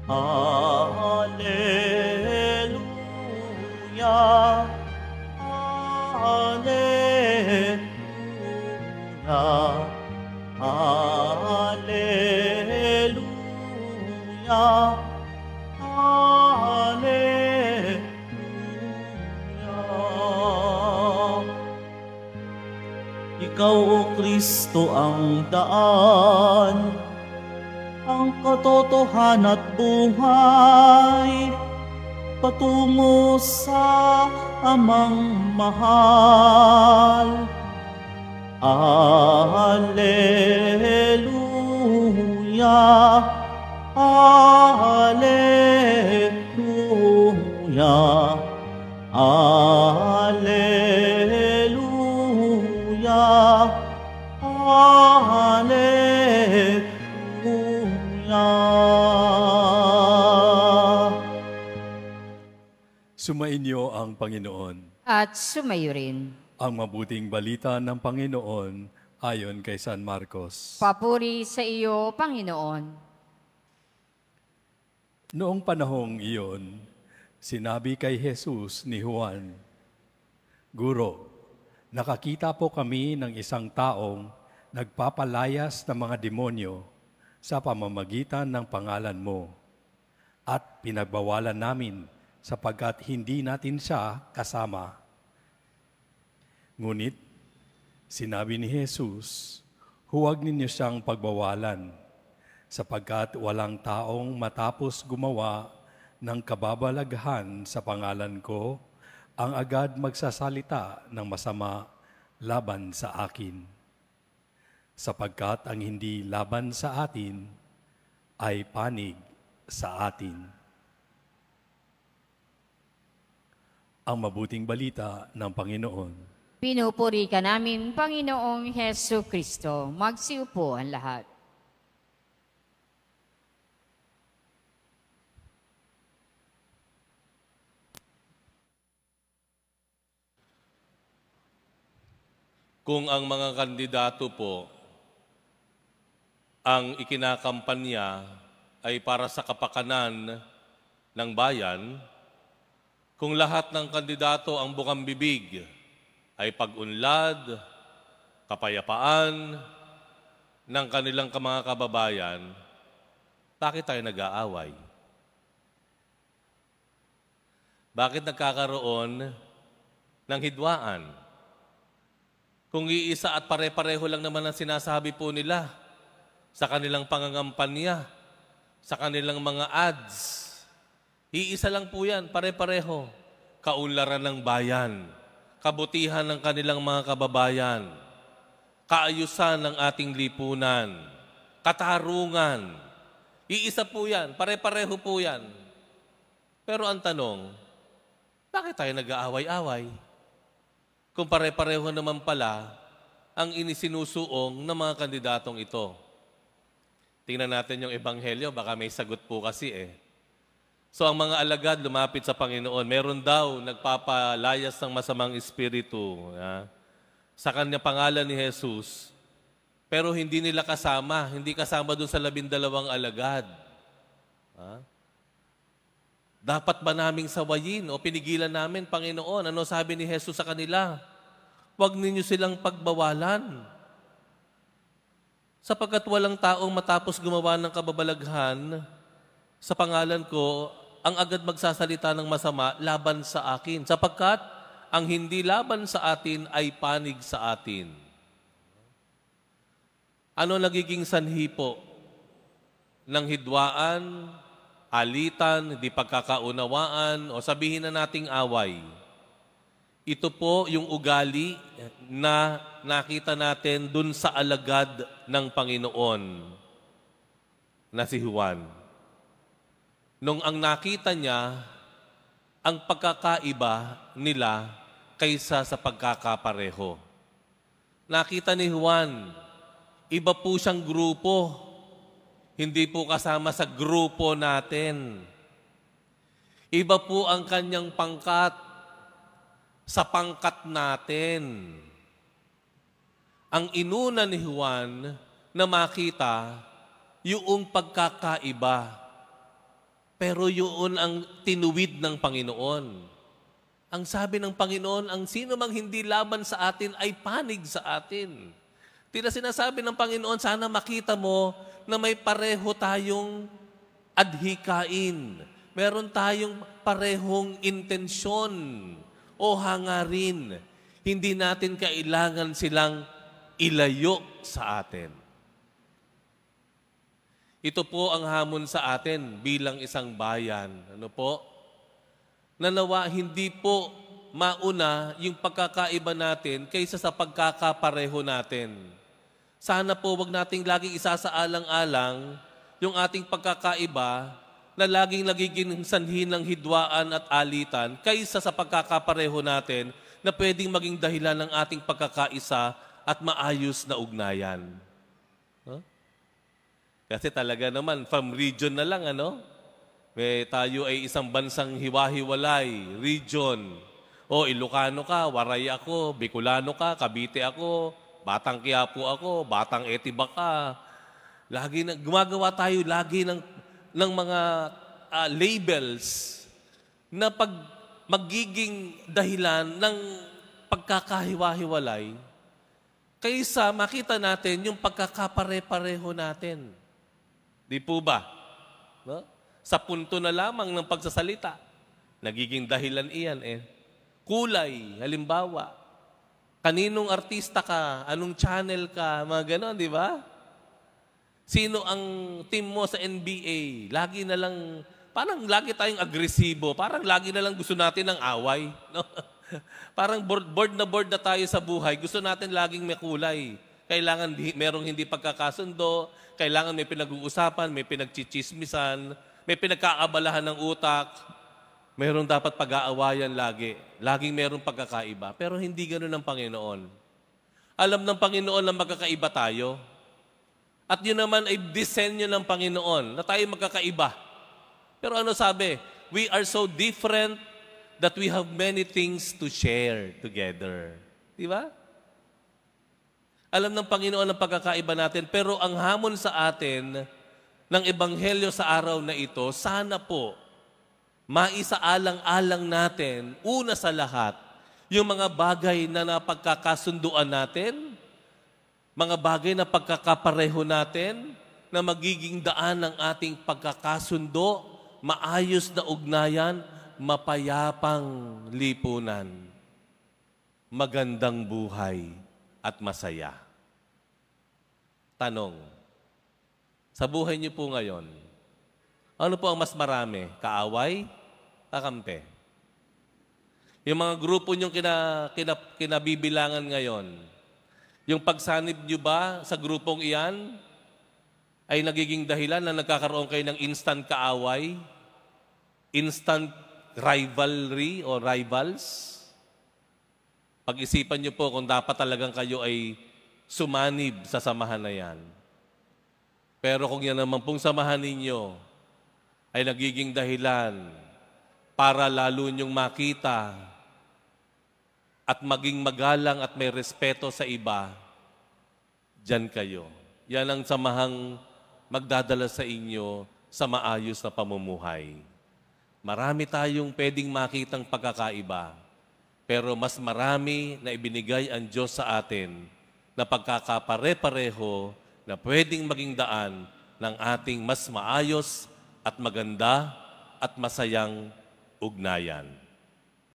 Alleluia, Alleluia, Alleluia, Alleluia. Ikaw, O Kristo, ang daan, ang katotohanan at buhay, patungo sa Amang mahal. Alleluia, Alleluia, Alleluia, Alleluia. Sumainyo ang Panginoon. At sumayo rin. Ang mabuting balita ng Panginoon ayon kay San Marcos. Papuri sa iyo, Panginoon. Noong panahong iyon, sinabi kay Jesus ni Juan, "Guro, nakakita po kami ng isang taong nagpapalayas ng mga demonyo sa pamamagitan ng pangalan mo, at pinagbawalan namin sapagkat hindi natin siya kasama." Ngunit, sinabi ni Jesus, "Huwag ninyo siyang pagbawalan, sapagkat walang taong matapos gumawa ng kababalaghan sa pangalan ko, ang agad magsasalita ng masama laban sa akin. Sapagkat ang hindi laban sa atin ay panig sa atin." Ang mabuting balita ng Panginoon. Pinupuri ka namin, Panginoong Hesu Kristo. Magsiupo ang lahat. Kung ang mga kandidato po ang ikinakampanya ay para sa kapakanan ng bayan, kung lahat ng kandidato ang bukang bibig ay pag-unlad, kapayapaan ng kanilang mga kababayan, bakit tayo nag-aaway? Bakit nagkakaroon ng hidwaan? Kung iisa at pare-pareho lang naman ang sinasabi po nila sa kanilang pangangampanya, sa kanilang mga ads, iisa lang po yan, pare-pareho. Kaunlaran ng bayan, kabutihan ng kanilang mga kababayan, kaayusan ng ating lipunan, katarungan. Iisa po yan, pare-pareho po yan. Pero ang tanong, bakit tayo nag-aaway-away? Kung pare-pareho naman pala ang inisinusuong ng mga kandidatong ito. Tingnan natin yung Ebanghelyo, baka may sagot po kasi So ang mga alagad lumapit sa Panginoon, meron daw nagpapalayas ng masamang espiritu sa kanya pangalan ni Jesus, pero hindi nila kasama, hindi kasama dun sa 12 alagad. Dapat ba naming sawayin o pinigilan namin, Panginoon? Ano sabi ni Jesus sa kanila? Huwag ninyo silang pagbawalan. Sapagkat walang taong matapos gumawa ng kababalaghan sa pangalan ko, ang agad magsasalita ng masama laban sa akin. Sapagkat ang hindi laban sa atin ay panig sa atin. Ano nagiging sanhi po ng hidwaan, alitan, di pagkakaunawaan, o sabihin na nating away? Ito po yung ugali na nakita natin dun sa alagad ng Panginoon na si Juan. Nung ang nakita niya ang pagkakaiba nila kaysa sa pagkakapareho. Nakita ni Juan, iba po siyang grupo, hindi po kasama sa grupo natin. Iba po ang kanyang pangkat sa pangkat natin. Ang inuna ni Juan na makita yung pagkakaiba Pero yun ang tinuwid ng Panginoon. Ang sabi ng Panginoon, ang sino mang hindi laban sa atin ay panig sa atin. Tila sinasabi ng Panginoon, sana makita mo na may pareho tayong adhikain. Meron tayong parehong intensyon o hangarin. Hindi natin kailangan silang ilayo sa atin. Ito po ang hamon sa atin bilang isang bayan. Ano po? Nanawa, hindi po mauna yung pagkakaiba natin kaysa sa pagkakapareho natin. Sana po wag nating laging isasaalang-alang yung ating pagkakaiba na laging nagiging sanhi ng hidwaan at alitan kaysa sa pagkakapareho natin na pwedeng maging dahilan ng ating pagkakaisa at maayos na ugnayan. Huh? Kasi talaga naman, from region na lang, ano? Tayo ay isang bansang hiwa-hiwalay, region. O, Ilocano ka, Waray ako, Bicolano ka, Cavite ako, Batang Quiapo ako, Batang Etiba ka. Gumagawa tayo lagi ng mga labels na pag magiging dahilan ng pagkakahiwa-hiwalay kaysa makita natin yung pagkakapare-pareho natin. Di po ba? No? Sa punto na lamang ng pagsasalita, nagiging dahilan iyan Kulay, halimbawa. Kaninong artista ka? Anong channel ka? Mga ganon, di ba? Sino ang team mo sa NBA? Lagi na lang, parang lagi tayong agresibo. Parang lagi na lang gusto natin ng away. No? Parang bored na tayo sa buhay. Gusto natin laging may kulay. Kailangan merong hindi pagkakasundo, kailangan may pinag-uusapan, may pinagchichismisan, may pinagkaabalahan ng utak. Merong dapat pag-aawayan lagi. Laging merong pagkakaiba. Pero hindi ganoon ang Panginoon. Alam ng Panginoon na magkakaiba tayo. At yun naman ay disenyo ng Panginoon na tayo magkakaiba. Pero ano sabi? We are so different that we have many things to share together. Di ba? Alam ng Panginoon ang pagkakaiba natin, pero ang hamon sa atin ng Ebanghelyo sa araw na ito, sana po maisaalang-alang natin, una sa lahat, yung mga bagay na napagkakasunduan natin, mga bagay na pagkakapareho natin, na magiging daan ng ating pagkakasundo, maayos na ugnayan, mapayapang lipunan, magandang buhay at masaya. Tanong, sa buhay niyo po ngayon, ano po ang mas marami? Kaaway? Kakampi? Yung mga grupo niyong kinabibilangan ngayon, yung pagsanib niyo ba sa grupong iyan ay nagiging dahilan na nagkakaroon kayo ng instant kaaway? Instant rivalry o rivals? Pag-isipan niyo po kung dapat talagang kayo ay sumanib sa samahan na yan. Pero kung yan naman pong samahan ninyo ay nagiging dahilan para lalo niyong makita at maging magalang at may respeto sa iba, diyan kayo. Yan ang samahang magdadala sa inyo sa maayos na pamumuhay. Marami tayong pwedeng makitang pagkakaiba, pero mas marami na ibinigay ang Diyos sa atin na pagkakapare-pareho na pwedeng maging daan ng ating mas maayos at maganda at masayang ugnayan.